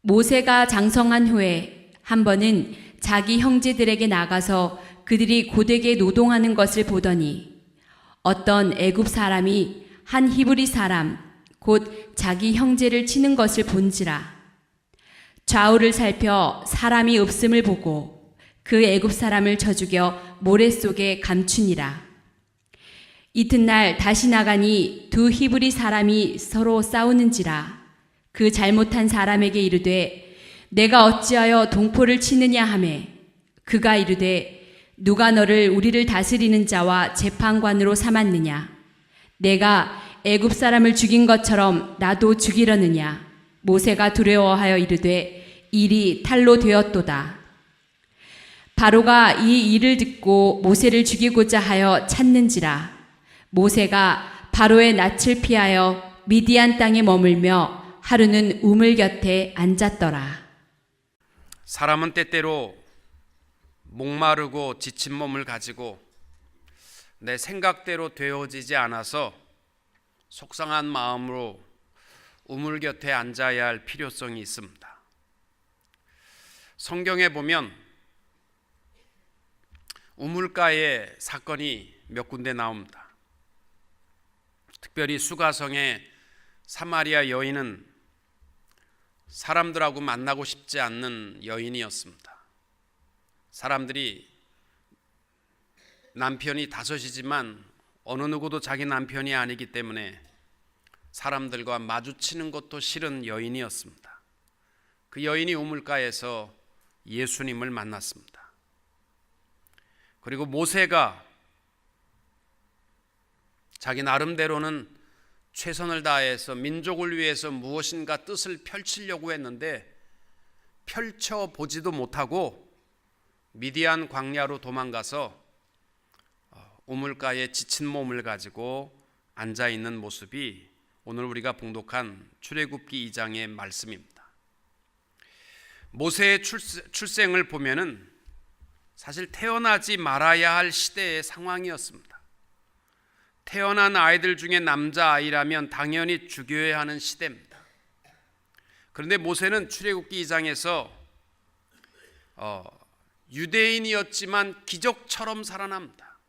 모세가 장성한 후에 한 번은 자기 형제들에게 나가서 그들이 고되게 노동하는 것을 보더니 어떤 애굽 사람이 한 히브리 사람 곧 자기 형제를 치는 것을 본지라. 좌우를 살펴 사람이 없음을 보고 그 애굽 사람을 쳐 죽여 모래 속에 감추니라. 이튿날 다시 나가니 두 히브리 사람이 서로 싸우는지라. 그 잘못한 사람에게 이르되 내가 어찌하여 동포를 치느냐 하매 그가 이르되 누가 너를 우리를 다스리는 자와 재판관으로 삼았느냐. 내가 애굽 사람을 죽인 것처럼 나도 죽이려느냐. 모세가 두려워하여 이르되 일이 탈로 되었도다. 바로가 이 일을 듣고 모세를 죽이고자 하여 찾는지라. 모세가 바로의 낯을 피하여 미디안 땅에 머물며 하루는 우물 곁에 앉았더라. 사람은 때때로 목마르고 지친 몸을 가지고 내 생각대로 되어지지 않아서 속상한 마음으로 우물 곁에 앉아야 할 필요성이 있습니다. 성경에 보면 우물가의 사건이 몇 군데 나옵니다. 특별히 수가성의 사마리아 여인은 사람들하고 만나고 싶지 않는 여인이었습니다. 사람들이 남편이 다섯이지만 어느 누구도 자기 남편이 아니기 때문에 사람들과 마주치는 것도 싫은 여인이었습니다. 그 여인이 우물가에서 예수님을 만났습니다. 그리고 모세가 자기 나름대로는 최선을 다해서 민족을 위해서 무엇인가 뜻을 펼치려고 했는데 펼쳐보지도 못하고 미디안 광야로 도망가서 우물가에 지친 몸을 가지고 앉아있는 모습이 오늘 우리가 봉독한 출애굽기 2장의 말씀입니다. 모세의 출생을 보면은 사실 태어나지 말아야 할 시대의 상황이었습니다. 태어난 아이들 중에 남자아이라면 당연히 죽여야 하는 시대입니다. 그런데 모세는 출애굽기 2장에서 유대인이었지만 기적처럼 살아납니다.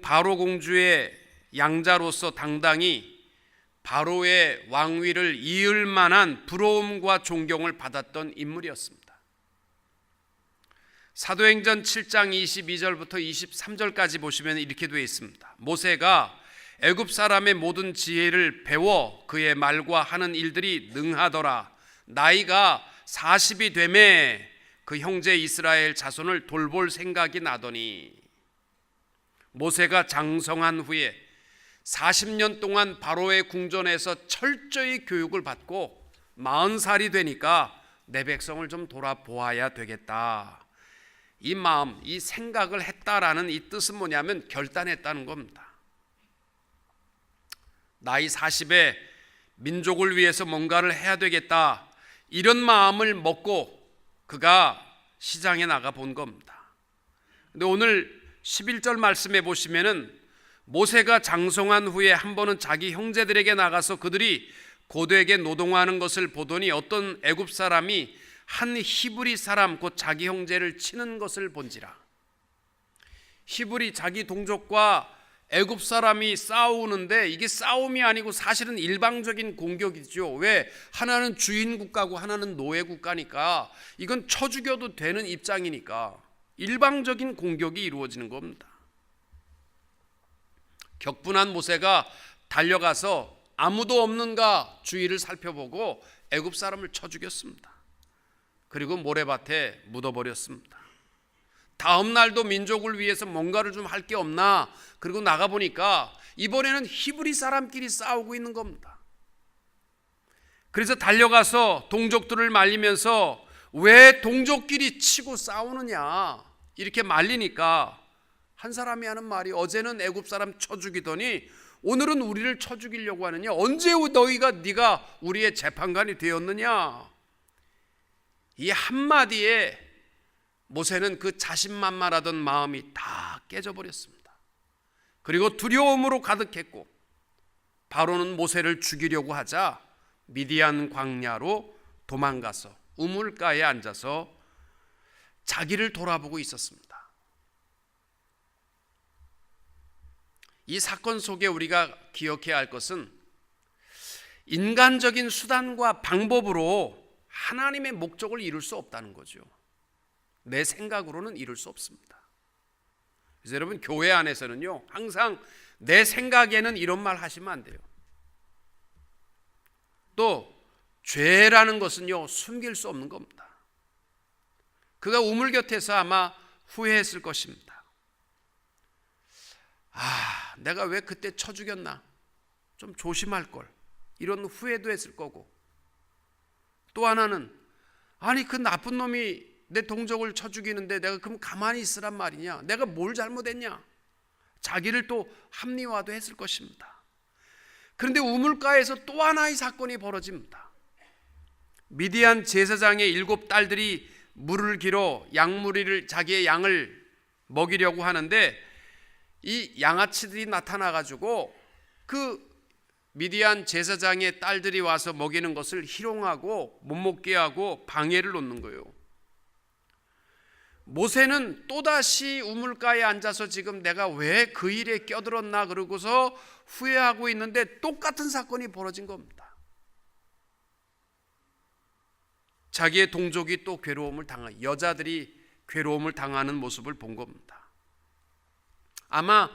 바로 공주의 양자로서 당당히 바로의 왕위를 이을 만한 부러움과 존경을 받았던 인물이었습니다. 사도행전 7장 22절부터 23절까지 보시면 이렇게 되어 있습니다. 모세가 애굽 사람의 모든 지혜를 배워 그의 말과 하는 일들이 능하더라. 나이가 40이 되매 그 형제 이스라엘 자손을 돌볼 생각이 나더니 모세가 장성한 후에 40년 동안 바로의 궁전에서 철저히 교육을 받고 40살이 되니까 내 백성을 좀 돌아보아야 되겠다. 이 마음, 이 생각을 했다라는 이 뜻은 뭐냐면 결단했다는 겁니다. 나이 40에 민족을 위해서 뭔가를 해야 되겠다. 이런 마음을 먹고 그가 시장에 나가 본 겁니다. 근데 오늘 11절 말씀에 보시면은 모세가 장성한 후에 한 번은 자기 형제들에게 나가서 그들이 고되게 노동하는 것을 보더니 어떤 애굽 사람이 한 히브리 사람 곧 자기 형제를 치는 것을 본지라. 히브리 자기 동족과 애굽 사람이 싸우는데 이게 싸움이 아니고 사실은 일방적인 공격이죠. 왜? 하나는 주인 국가고 하나는 노예 국가니까 이건 쳐 죽여도 되는 입장이니까 일방적인 공격이 이루어지는 겁니다. 격분한 모세가 달려가서 아무도 없는가 주위를 살펴보고 애굽 사람을 쳐 죽였습니다. 그리고 모래밭에 묻어버렸습니다. 다음 날도 민족을 위해서 뭔가를 좀 할 게 없나? 그리고 나가보니까 이번에는 히브리 사람끼리 싸우고 있는 겁니다. 그래서 달려가서 동족들을 말리면서 왜 동족끼리 치고 싸우느냐 이렇게 말리니까 한 사람이 하는 말이 어제는 애굽 사람 쳐 죽이더니 오늘은 우리를 쳐 죽이려고 하느냐? 언제 네가 우리의 재판관이 되었느냐? 이 한마디에 모세는 그 자신만만하던 마음이 다 깨져버렸습니다. 그리고 두려움으로 가득했고 바로는 모세를 죽이려고 하자 미디안 광야로 도망가서 우물가에 앉아서 자기를 돌아보고 있었습니다. 이 사건 속에 우리가 기억해야 할 것은 인간적인 수단과 방법으로 하나님의 목적을 이룰 수 없다는 거죠. 내 생각으로는 이룰 수 없습니다. 그래서 여러분, 교회 안에서는요, 항상 내 생각에는 이런 말 하시면 안 돼요. 또 죄라는 것은요, 숨길 수 없는 겁니다. 그가 우물 곁에서 아마 후회했을 것입니다. 내가 왜 그때 쳐 죽였나? 좀 조심할 걸. 이런 후회도 했을 거고, 또 하나는 그 나쁜 놈이 내 동족을 쳐 죽이는데 내가 그럼 가만히 있으란 말이냐? 내가 뭘 잘못했냐? 자기를 또 합리화도 했을 것입니다. 그런데 우물가에서 또 하나의 사건이 벌어집니다. 미디안 제사장의 7 딸들이 물을 길어 양무리를, 자기의 양을 먹이려고 하는데 이 양아치들이 나타나가지고 그 미디안 제사장의 딸들이 와서 먹이는 것을 희롱하고 못 먹게 하고 방해를 놓는 거예요. 모세는 또다시 우물가에 앉아서 지금 내가 왜 그 일에 껴들었나 그러고서 후회하고 있는데 똑같은 사건이 벌어진 겁니다. 자기의 동족이 또 괴로움을 당하는, 여자들이 괴로움을 당하는 모습을 본 겁니다. 아마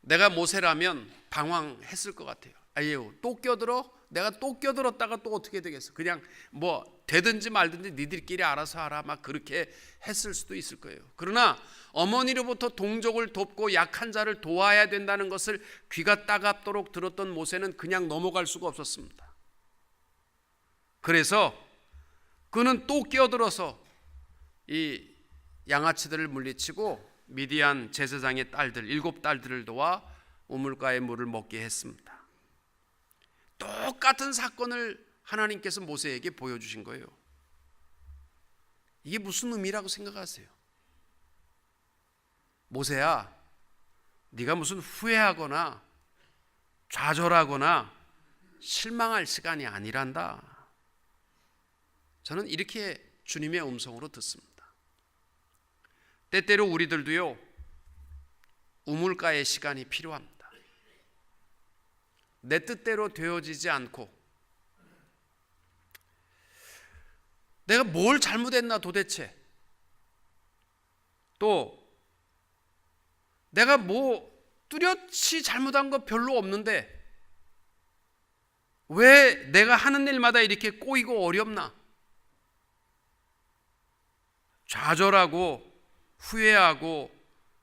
내가 모세라면 방황했을 것 같아요. 또 껴들어? 내가 또 껴들었다가 또 어떻게 되겠어? 그냥 뭐 되든지 말든지 니들끼리 알아서 하라, 막 그렇게 했을 수도 있을 거예요. 그러나 어머니로부터 동족을 돕고 약한 자를 도와야 된다는 것을 귀가 따갑도록 들었던 모세는 그냥 넘어갈 수가 없었습니다. 그래서 그는 또 끼어들어서 이 양아치들을 물리치고 미디안 제사장의 딸들 7 딸들을 도와 우물가의 물을 먹게 했습니다. 똑같은 사건을 하나님께서 모세에게 보여주신 거예요. 이게 무슨 의미라고 생각하세요? 모세야, 네가 무슨 후회하거나 좌절하거나 실망할 시간이 아니란다. 저는 이렇게 주님의 음성으로 듣습니다. 때때로 우리들도요, 우물가의 시간이 필요합니다. 내 뜻대로 되어지지 않고 내가 뭘 잘못했나 도대체, 또 내가 뭐 뚜렷이 잘못한 거 별로 없는데 왜 내가 하는 일마다 이렇게 꼬이고 어렵나, 좌절하고 후회하고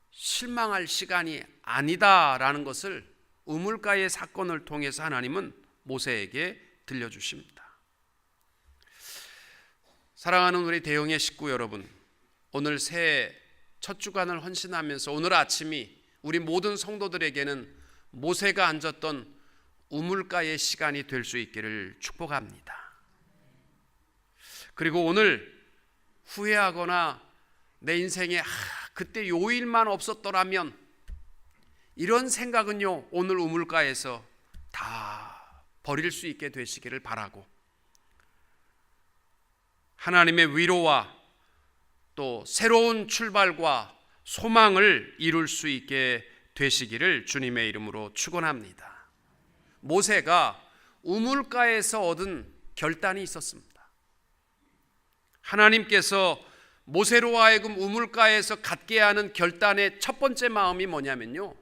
실망할 시간이 아니다라는 것을 우물가의 사건을 통해서 하나님은 모세에게 들려주십니다. 사랑하는 우리 대형의 식구 여러분, 오늘 새해 첫 주간을 헌신하면서 오늘 아침이 우리 모든 성도들에게는 모세가 앉았던 우물가의 시간이 될 수 있기를 축복합니다. 그리고 오늘 후회하거나 내 인생에 그때 요 일만 없었더라면, 이런 생각은요, 오늘 우물가에서 다 버릴 수 있게 되시기를 바라고, 하나님의 위로와 또 새로운 출발과 소망을 이룰 수 있게 되시기를 주님의 이름으로 축원합니다. 모세가 우물가에서 얻은 결단이 있었습니다. 하나님께서 모세로 하여금 우물가에서 갖게 하는 결단의 첫 번째 마음이 뭐냐면요,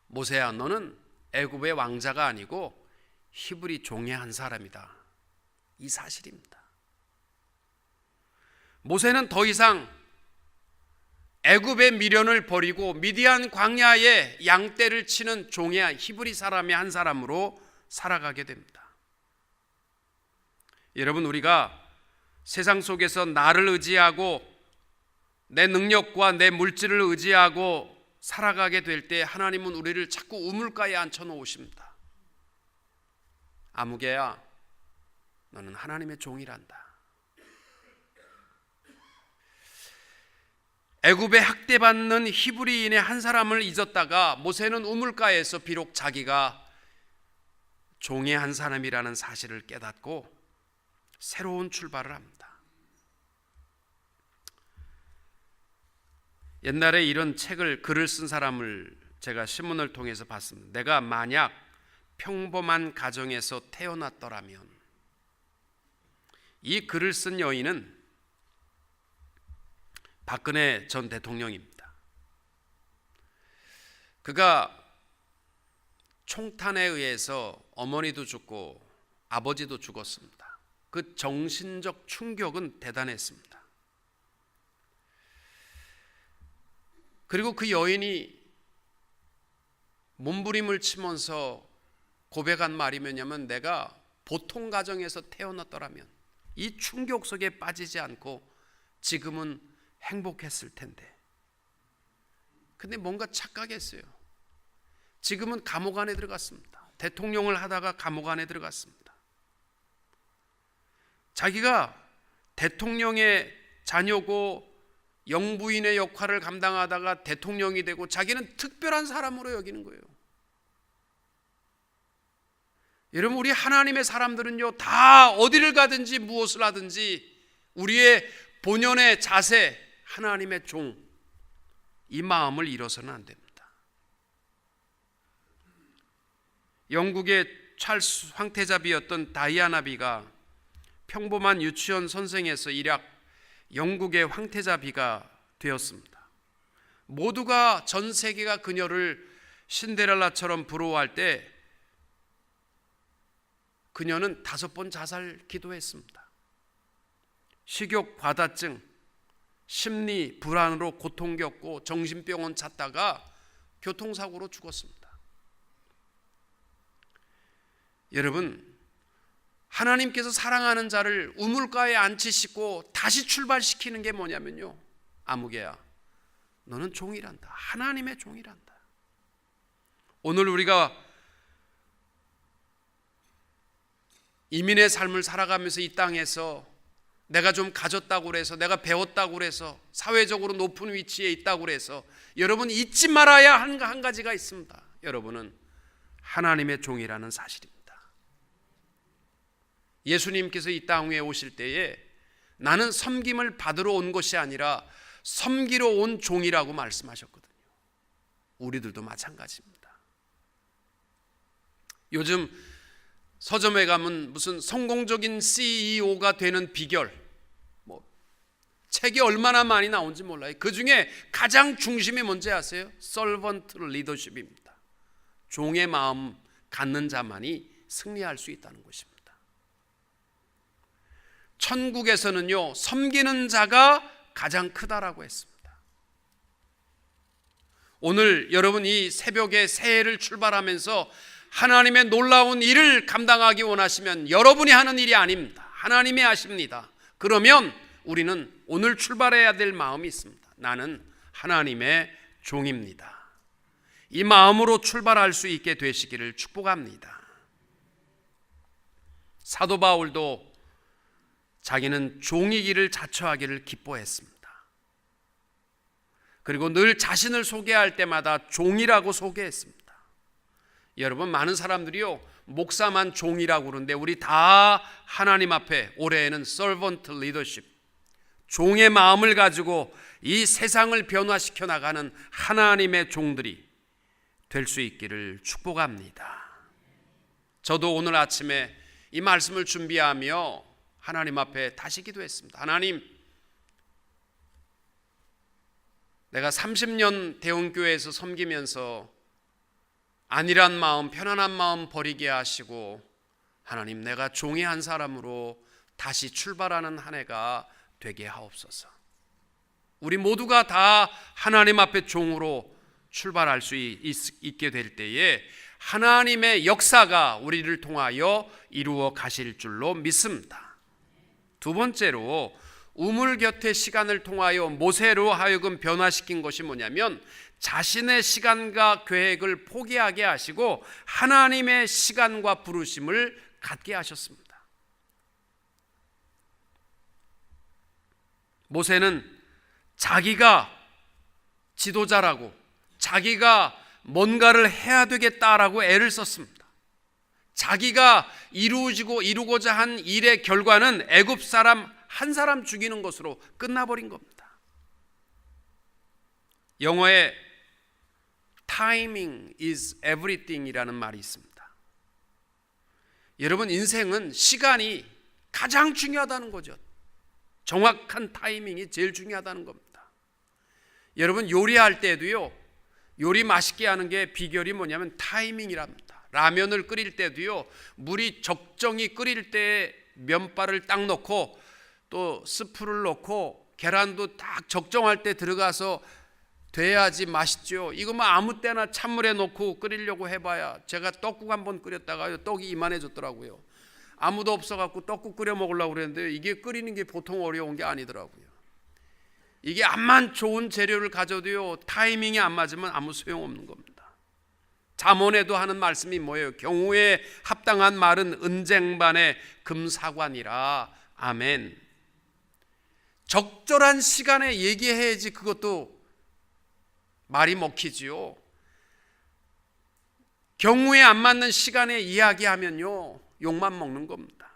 모세야, 너는 애굽의 왕자가 아니고 히브리 종의 한 사람이다. 이 사실입니다. 모세는 더 이상 애굽의 미련을 버리고 미디안 광야에 양떼를 치는 종의 히브리 사람의 한 사람으로 살아가게 됩니다. 여러분, 우리가 세상 속에서 나를 의지하고 내 능력과 내 물질을 의지하고 살아가게 될 때 하나님은 우리를 자꾸 우물가에 앉혀 놓으십니다. 아무개야, 너는 하나님의 종이란다. 애굽에 학대받는 히브리인의 한 사람을 잊었다가 모세는 우물가에서 비록 자기가 종의 한 사람이라는 사실을 깨닫고 새로운 출발을 합니다. 옛날에 이런 글을 쓴 사람을 제가 신문을 통해서 봤습니다. 내가 만약 평범한 가정에서 태어났더라면, 이 글을 쓴 여인은 박근혜 전 대통령입니다. 그가 총탄에 의해서 어머니도 죽고 아버지도 죽었습니다. 그 정신적 충격은 대단했습니다. 그리고 그 여인이 몸부림을 치면서 고백한 말이 뭐냐면, 내가 보통 가정에서 태어났더라면 이 충격 속에 빠지지 않고 지금은 행복했을 텐데. 근데 뭔가 착각했어요. 지금은 감옥 안에 들어갔습니다. 대통령을 하다가 감옥 안에 들어갔습니다. 자기가 대통령의 자녀고 영부인의 역할을 감당하다가 대통령이 되고 자기는 특별한 사람으로 여기는 거예요. 여러분, 우리 하나님의 사람들은요, 다 어디를 가든지 무엇을 하든지 우리의 본연의 자세, 하나님의 종, 이 마음을 잃어서는 안 됩니다. 영국의 찰스 황태자비였던 다이아나비가 평범한 유치원 선생에서 일약 영국의 황태자비가 되었습니다. 모두가, 전 세계가 그녀를 신데렐라처럼 부러워할 때 그녀는 5번 자살 기도했습니다. 식욕 과다증, 심리 불안으로 고통 겪고 정신병원 찾다가 교통사고로 죽었습니다. 여러분, 하나님께서 사랑하는 자를 우물가에 앉히시고 다시 출발시키는 게 뭐냐면요, 아무개야, 너는 종이란다. 하나님의 종이란다. 오늘 우리가 이민의 삶을 살아가면서 이 땅에서 내가 좀 가졌다고 그래서, 내가 배웠다고 그래서, 사회적으로 높은 위치에 있다고 그래서, 여러분 잊지 말아야 하는 한 가지가 있습니다. 여러분은 하나님의 종이라는 사실입니다. 예수님께서 이 땅 위에 오실 때에 나는 섬김을 받으러 온 것이 아니라 섬기러 온 종이라고 말씀하셨거든요. 우리들도 마찬가지입니다. 요즘 서점에 가면 무슨 성공적인 CEO가 되는 비결, 책이 얼마나 많이 나온지 몰라요. 그 중에 가장 중심이 뭔지 아세요? Servant Leadership입니다. 종의 마음 갖는 자만이 승리할 수 있다는 것입니다. 천국에서는요, 섬기는 자가 가장 크다라고 했습니다. 오늘 여러분 이 새벽에 새해를 출발하면서 하나님의 놀라운 일을 감당하기 원하시면 여러분이 하는 일이 아닙니다. 하나님이 하십니다. 그러면 우리는 오늘 출발해야 될 마음이 있습니다. 나는 하나님의 종입니다. 이 마음으로 출발할 수 있게 되시기를 축복합니다. 사도 바울도 자기는 종이기를 자처하기를 기뻐했습니다. 그리고 늘 자신을 소개할 때마다 종이라고 소개했습니다. 여러분, 많은 사람들이요, 목사만 종이라고 그러는데 우리 다 하나님 앞에 올해에는 Servant Leadership, 종의 마음을 가지고 이 세상을 변화시켜 나가는 하나님의 종들이 될 수 있기를 축복합니다. 저도 오늘 아침에 이 말씀을 준비하며 하나님 앞에 다시 기도했습니다. 하나님, 내가 30년 대원교회에서 섬기면서 안일한 마음, 편안한 마음 버리게 하시고, 하나님, 내가 종의 한 사람으로 다시 출발하는 한 해가 되게 하옵소서. 우리 모두가 다 하나님 앞에 종으로 출발할 수 있게 될 때에 하나님의 역사가 우리를 통하여 이루어 가실 줄로 믿습니다. 두 번째로, 우물 곁의 시간을 통하여 모세로 하여금 변화시킨 것이 뭐냐면, 자신의 시간과 계획을 포기하게 하시고 하나님의 시간과 부르심을 갖게 하셨습니다. 모세는 자기가 지도자라고, 자기가 뭔가를 해야 되겠다라고 애를 썼습니다. 자기가 이루고자 한 일의 결과는 애굽 사람 한 사람 죽이는 것으로 끝나버린 겁니다. 영어에 timing is everything 이라는 말이 있습니다. 여러분, 인생은 시간이 가장 중요하다는 거죠. 정확한 타이밍이 제일 중요하다는 겁니다. 여러분, 요리할 때도요, 요리 맛있게 하는 게 비결이 뭐냐면 타이밍이랍니다. 라면을 끓일 때도요, 물이 적정히 끓일 때 면발을 딱 넣고 또 스프를 넣고 계란도 딱 적정할 때 들어가서 돼야지 맛있죠. 이거 뭐 아무 때나 찬물에 넣고 끓이려고 해봐야, 제가 떡국 한번 끓였다가 떡이 이만해졌더라고요. 아무도 없어갖고 떡국 끓여 먹으려고 그랬는데 이게 끓이는 게 보통 어려운 게 아니더라고요. 이게 암만 좋은 재료를 가져도요, 타이밍이 안 맞으면 아무 소용없는 겁니다. 잠언에도 하는 말씀이 뭐예요? 경우에 합당한 말은 은쟁반의 금사관이라. 아멘. 적절한 시간에 얘기해야지 그것도 말이 먹히지요. 경우에 안 맞는 시간에 이야기하면요, 욕만 먹는 겁니다.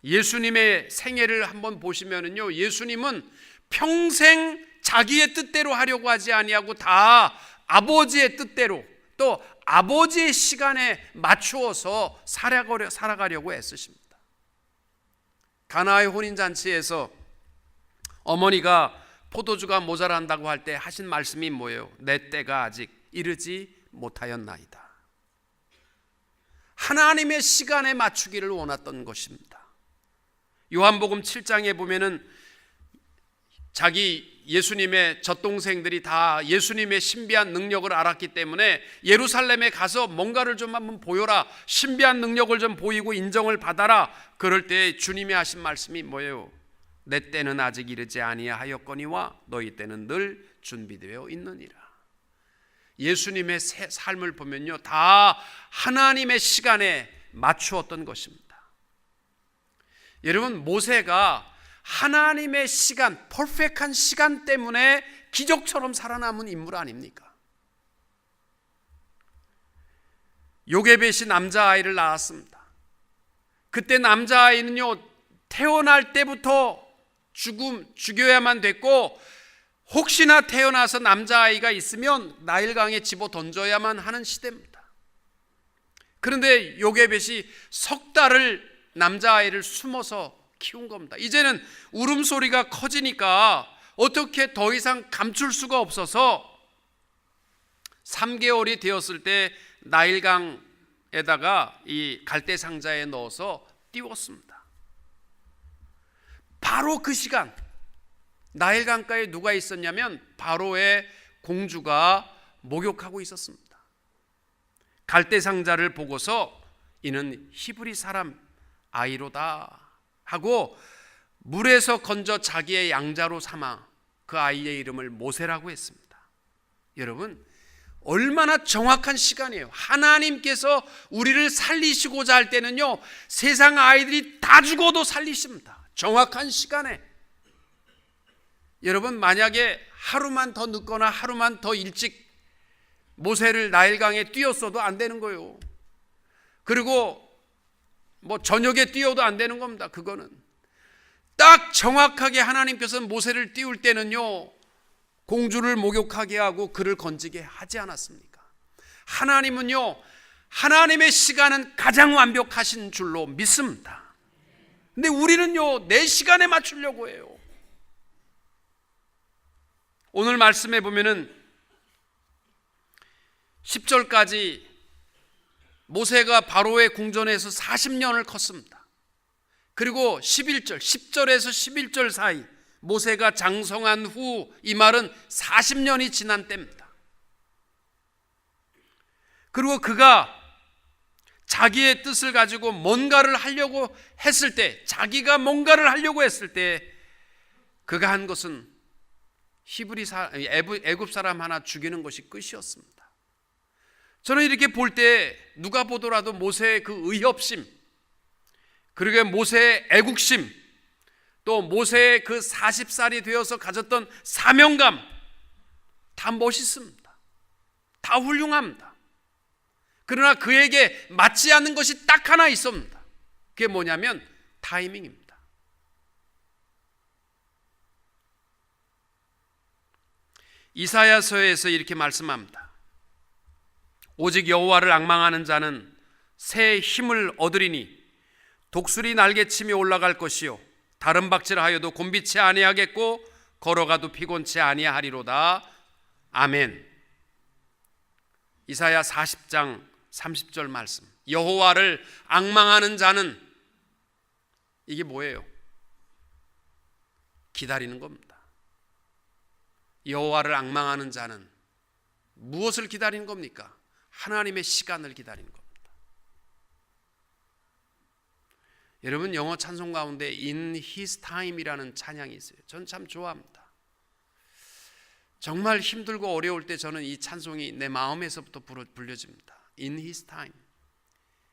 예수님의 생애를 한번 보시면은요, 예수님은 평생 자기의 뜻대로 하려고 하지 아니하고 다 아버지의 뜻대로, 또 아버지의 시간에 맞추어서 살아가려고 애쓰십니다. 가나의 혼인잔치에서 어머니가 포도주가 모자란다고 할 때 하신 말씀이 뭐예요? 내 때가 아직 이르지 못하였나이다. 하나님의 시간에 맞추기를 원했던 것입니다. 요한복음 7장에 보면은 자기 예수님의 젖동생들이 다 예수님의 신비한 능력을 알았기 때문에 예루살렘에 가서 뭔가를 좀 한번 보여라, 신비한 능력을 좀 보이고 인정을 받아라. 그럴 때 주님이 하신 말씀이 뭐예요? 내 때는 아직 이르지 아니하였거니와 너희 때는 늘 준비되어 있느니라. 예수님의 삶을 보면요, 다 하나님의 시간에 맞추었던 것입니다. 여러분, 모세가 하나님의 시간, 퍼펙트한 시간 때문에 기적처럼 살아남은 인물 아닙니까? 요게벳이 남자아이를 낳았습니다. 그때 남자아이는요, 태어날 때부터 죽여야만 됐고, 혹시나 태어나서 남자아이가 있으면 나일강에 집어 던져야만 하는 시대입니다. 그런데 요게벳이 석 달을 남자아이를 숨어서 키운 겁니다. 이제는 울음소리가 커지니까 어떻게 더 이상 감출 수가 없어서 3개월이 되었을 때 나일강에다가 이 갈대 상자에 넣어서 띄웠습니다. 바로 그 시간, 나일강가에 누가 있었냐면 바로의 공주가 목욕하고 있었습니다. 갈대 상자를 보고서 이는 히브리 사람 아이로다 하고 물에서 건져 자기의 양자로 삼아 그 아이의 이름을 모세라고 했습니다. 여러분, 얼마나 정확한 시간이에요. 하나님께서 우리를 살리시고자 할 때는요, 세상 아이들이 다 죽어도 살리십니다. 정확한 시간에. 여러분, 만약에 하루만 더 늦거나 하루만 더 일찍 모세를 나일강에 띄웠어도 안 되는 거예요. 그리고 뭐 저녁에 띄워도 안 되는 겁니다. 그거는 딱 정확하게 하나님께서 모세를 띄울 때는요, 공주를 목욕하게 하고 그를 건지게 하지 않았습니까? 하나님은요, 하나님의 시간은 가장 완벽하신 줄로 믿습니다. 근데 우리는요, 내 시간에 맞추려고 해요. 오늘 말씀에 보면은 10절까지 모세가 바로의 궁전에서 40년을 컸습니다. 그리고 10절에서 11절 사이 모세가 장성한 후, 이 말은 40년이 지난 때입니다. 그리고 그가 자기의 뜻을 가지고 뭔가를 하려고 했을 때, 자기가 뭔가를 하려고 했을 때 그가 한 것은 애굽 사람 하나 죽이는 것이 끝이었습니다. 저는 이렇게 볼 때 누가 보더라도 모세의 그 의협심, 그리고 모세의 애국심, 또 모세의 그 40살이 되어서 가졌던 사명감, 다 멋있습니다. 다 훌륭합니다. 그러나 그에게 맞지 않는 것이 딱 하나 있습니다. 그게 뭐냐면 타이밍입니다. 이사야서에서 이렇게 말씀합니다. 오직 여호와를 앙망하는 자는 새 힘을 얻으리니 독수리 날개치며 올라갈 것이요 다른 박질하여도 곤비치 아니하겠고 걸어가도 피곤치 아니하리로다. 아멘. 이사야 40장 30절 말씀. 여호와를 앙망하는 자는 이게 뭐예요? 기다리는 겁니다. 여호와를 앙망하는 자는 무엇을 기다리는 겁니까? 하나님의 시간을 기다리는 겁니다. 여러분, 영어 찬송 가운데 In His Time이라는 찬양이 있어요. 저는 참 좋아합니다. 정말 힘들고 어려울 때 저는 이 찬송이 내 마음에서부터 불려집니다. In His Time,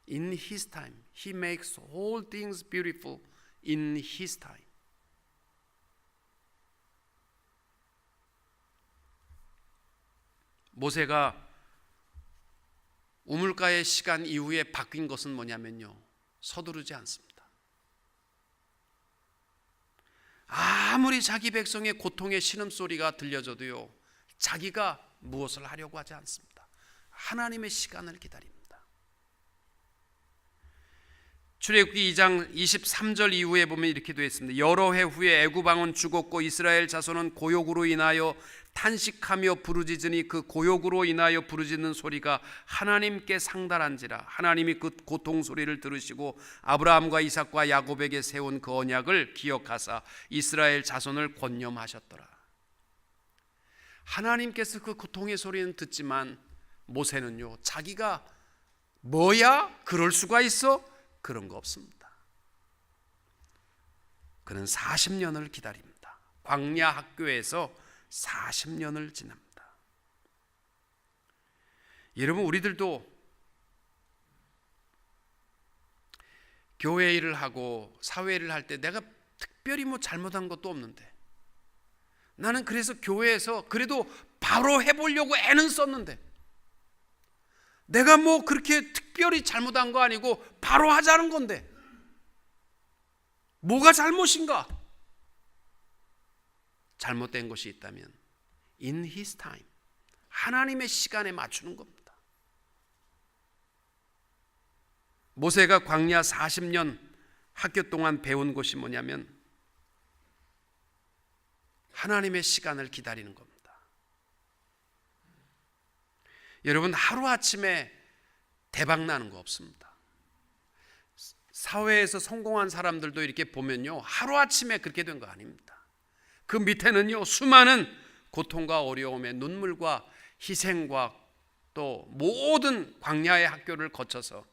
In His Time, He makes all things beautiful in His time. 모세가 우물가의 시간 이후에 바뀐 것은 뭐냐면요, 서두르지 않습니다. 아무리 자기 백성의 고통의 신음소리가 들려져도요, 자기가 무엇을 하려고 하지 않습니다. 하나님의 시간을 기다립니다. 출애굽기 2장 23절 이후에 보면 이렇게 되어 있습니다. 여러 해 후에 애굽 왕은 죽었고 이스라엘 자손은 고욕으로 인하여 탄식하며 부르짖으니 그 고욕으로 인하여 부르짖는 소리가 하나님께 상달한지라. 하나님이 그 고통 소리를 들으시고 아브라함과 이삭과 야곱에게 세운 그 언약을 기억하사 이스라엘 자손을 권념하셨더라. 하나님께서 그 고통의 소리는 듣지만 모세는요, 자기가 뭐야? 그럴 수가 있어? 그런 거 없습니다. 그는 40년을 기다립니다. 광야 학교에서 40년을 지납니다. 여러분, 우리들도 교회 일을 하고 사회 일을 할 때 내가 특별히 뭐 잘못한 것도 없는데, 나는 그래서 교회에서 그래도 바로 해보려고 애는 썼는데, 내가 뭐 그렇게 특별히 잘못한 거 아니고 바로 하자는 건데 뭐가 잘못인가? 잘못된 것이 있다면 In His time, 하나님의 시간에 맞추는 겁니다. 모세가 광야 40년 학교 동안 배운 것이 뭐냐면 하나님의 시간을 기다리는 겁니다. 여러분, 하루아침에 대박 나는 거 없습니다. 사회에서 성공한 사람들도 이렇게 보면요, 하루아침에 그렇게 된 거 아닙니다. 그 밑에는요, 수많은 고통과 어려움에 눈물과 희생과 또 모든 광야의 학교를 거쳐서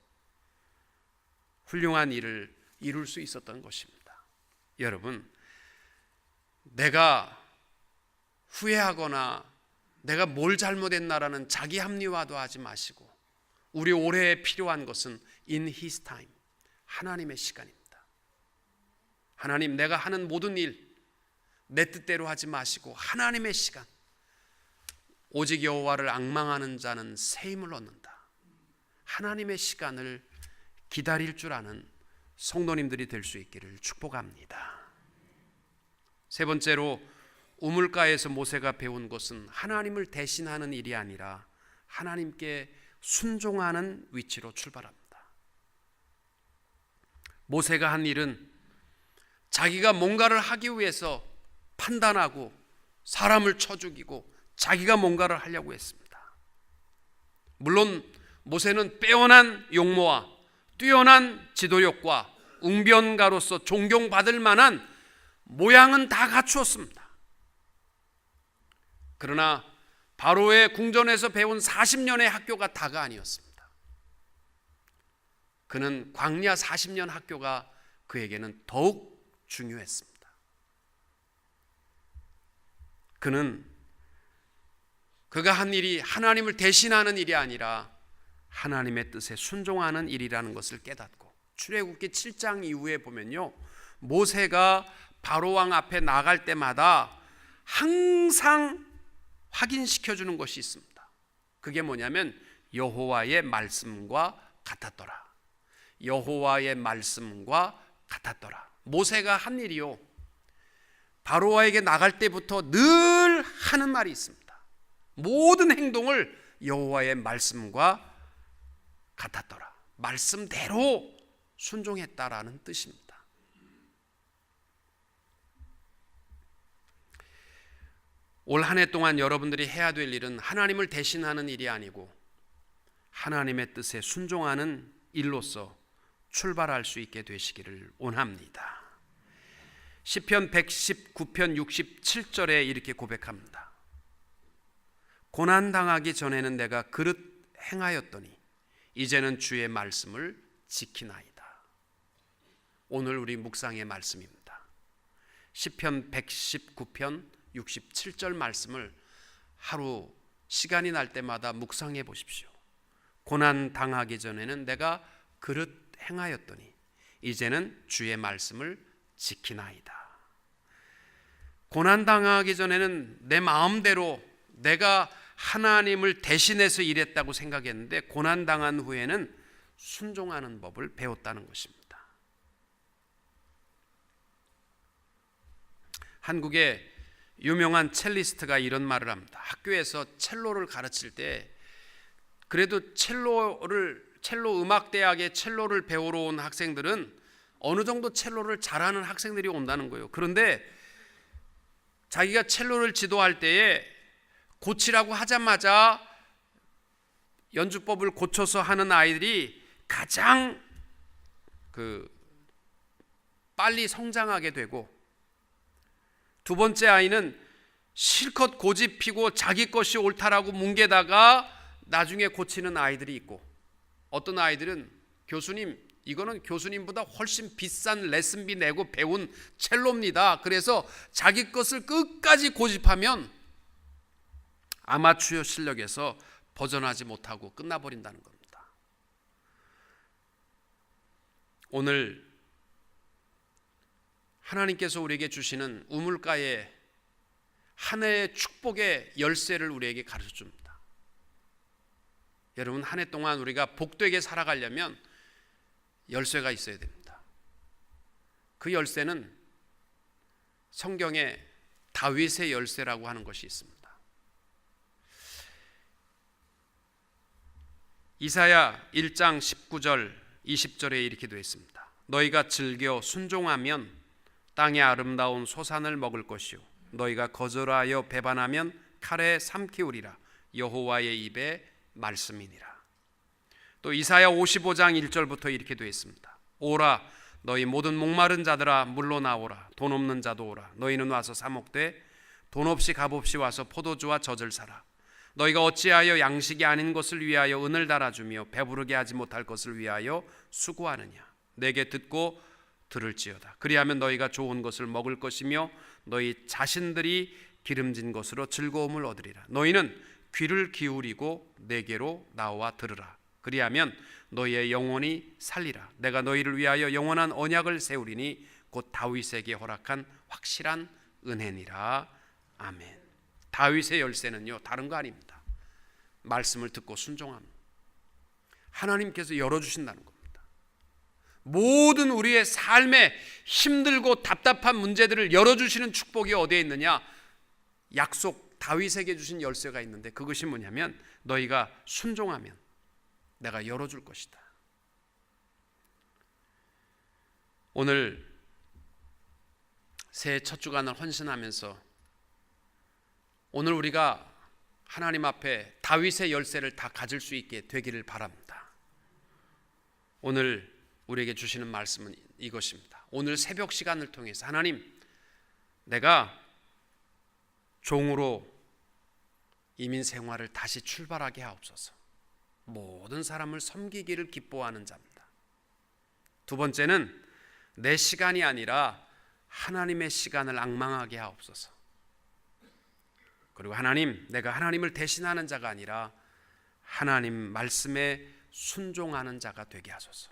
훌륭한 일을 이룰 수 있었던 것입니다. 여러분, 내가 후회하거나 내가 뭘 잘못했나라는 자기 합리화도 하지 마시고, 우리 올해에 필요한 것은 In His time, 하나님의 시간입니다. 하나님, 내가 하는 모든 일 내 뜻대로 하지 마시고 하나님의 시간, 오직 여호와를 앙망하는 자는 새 힘을 얻는다. 하나님의 시간을 기다릴 줄 아는 성도님들이 될 수 있기를 축복합니다. 세 번째로, 우물가에서 모세가 배운 것은 하나님을 대신하는 일이 아니라 하나님께 순종하는 위치로 출발합니다. 모세가 한 일은 자기가 뭔가를 하기 위해서 판단하고 사람을 쳐 죽이고 자기가 뭔가를 하려고 했습니다. 물론 모세는 빼어난 용모와 뛰어난 지도력과 웅변가로서 존경받을 만한 모양은 다 갖추었습니다. 그러나 바로의 궁전에서 배운 40년의 학교가 다가 아니었습니다. 그는 광야 40년 학교가 그에게는 더욱 중요했습니다. 그가 한 일이 하나님을 대신하는 일이 아니라 하나님의 뜻에 순종하는 일이라는 것을 깨닫고, 출애굽기 7장 이후에 보면요, 모세가 바로왕 앞에 나갈 때마다 항상 확인시켜주는 것이 있습니다. 그게 뭐냐면 여호와의 말씀과 같았더라. 여호와의 말씀과 같았더라. 모세가 한 일이요, 바로와에게 나갈 때부터 늘 하는 말이 있습니다. 모든 행동을 여호와의 말씀과 같았더라. 말씀대로 순종했다라는 뜻입니다. 올 한 해 동안 여러분들이 해야 될 일은 하나님을 대신하는 일이 아니고 하나님의 뜻에 순종하는 일로서 출발할 수 있게 되시기를 원합니다. 시편 119편 67절에 이렇게 고백합니다. 고난당하기 전에는 내가 그릇 행하였더니 이제는 주의 말씀을 지키나이다. 오늘 우리 묵상의 말씀입니다. 시편 119편 67절 말씀을 하루 시간이 날 때마다 묵상해 보십시오. 고난당하기 전에는 내가 그릇 행하였더니 이제는 주의 말씀을 지키나이다. 고난당하기 전에는 내 마음대로 내가 하나님을 대신해서 일했다고 생각했는데 고난당한 후에는 순종하는 법을 배웠다는 것입니다. 한국의 유명한 첼리스트가 이런 말을 합니다. 학교에서 첼로를 가르칠 때 그래도 첼로 음악대학에 첼로를 배우러 온 학생들은 어느 정도 첼로를 잘하는 학생들이 온다는 거예요. 그런데 자기가 첼로를 지도할 때에 고치라고 하자마자 연주법을 고쳐서 하는 아이들이 가장 빨리 성장하게 되고, 두 번째 아이는 실컷 고집 피고 자기 것이 옳다라고 뭉개다가 나중에 고치는 아이들이 있고, 어떤 아이들은 교수님, 이거는 교수님보다 훨씬 비싼 레슨비 내고 배운 첼로입니다. 그래서 자기 것을 끝까지 고집하면 아마추어 실력에서 벗어나지 못하고 끝나버린다는 겁니다. 오늘 하나님께서 우리에게 주시는 우물가의 한 해의 축복의 열쇠를 우리에게 가르쳐줍니다. 여러분, 한 해 동안 우리가 복되게 살아가려면 열쇠가 있어야 됩니다. 그 열쇠는 성경에 다윗의 열쇠라고 하는 것이 있습니다. 이사야 1장 19절 20절에 이렇게 되어 있습니다. 너희가 즐겨 순종하면 땅의 아름다운 소산을 먹을 것이요 너희가 거절하여 배반하면 칼에 삼키우리라. 여호와의 입의 말씀이니라. 또 이사야 55장 1절부터 이렇게 되어 있습니다. 오라 너희 모든 목마른 자들아 물로 나오라. 돈 없는 자도 오라. 너희는 와서 사 먹되 돈 없이 값 없이 와서 포도주와 젖을 사라. 너희가 어찌하여 양식이 아닌 것을 위하여 은을 달아주며 배부르게 하지 못할 것을 위하여 수고하느냐. 내게 듣고 들을지어다. 그리하면 너희가 좋은 것을 먹을 것이며 너희 자신들이 기름진 것으로 즐거움을 얻으리라. 너희는 귀를 기울이고 내게로 나와 들으라. 그리하면 너희의 영혼이 살리라. 내가 너희를 위하여 영원한 언약을 세우리니 곧 다윗에게 허락한 확실한 은혜니라. 아멘. 다윗의 열쇠는요, 다른 거 아닙니다. 말씀을 듣고 순종합니다. 하나님께서 열어주신다는 겁니다. 모든 우리의 삶에 힘들고 답답한 문제들을 열어주시는 축복이 어디에 있느냐? 약속, 다윗에게 주신 열쇠가 있는데 그것이 뭐냐면 너희가 순종하면 내가 열어줄 것이다. 오늘 새해 첫 주간을 헌신하면서 오늘 우리가 하나님 앞에 다윗의 열쇠를 다 가질 수 있게 되기를 바랍니다. 오늘 우리에게 주시는 말씀은 이것입니다. 오늘 새벽 시간을 통해서 하나님, 내가 종으로 이민 생활을 다시 출발하게 하옵소서. 모든 사람을 섬기기를 기뻐하는 자입니다. 두 번째는 내 시간이 아니라 하나님의 시간을 앙망하게 하옵소서. 그리고 하나님, 내가 하나님을 대신하는 자가 아니라 하나님 말씀에 순종하는 자가 되게 하소서.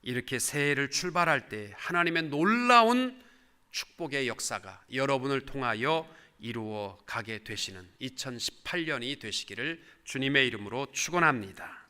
이렇게 새해를 출발할 때 하나님의 놀라운 축복의 역사가 여러분을 통하여 이루어 가게 되시는 2018년이 되시기를 주님의 이름으로 축원합니다.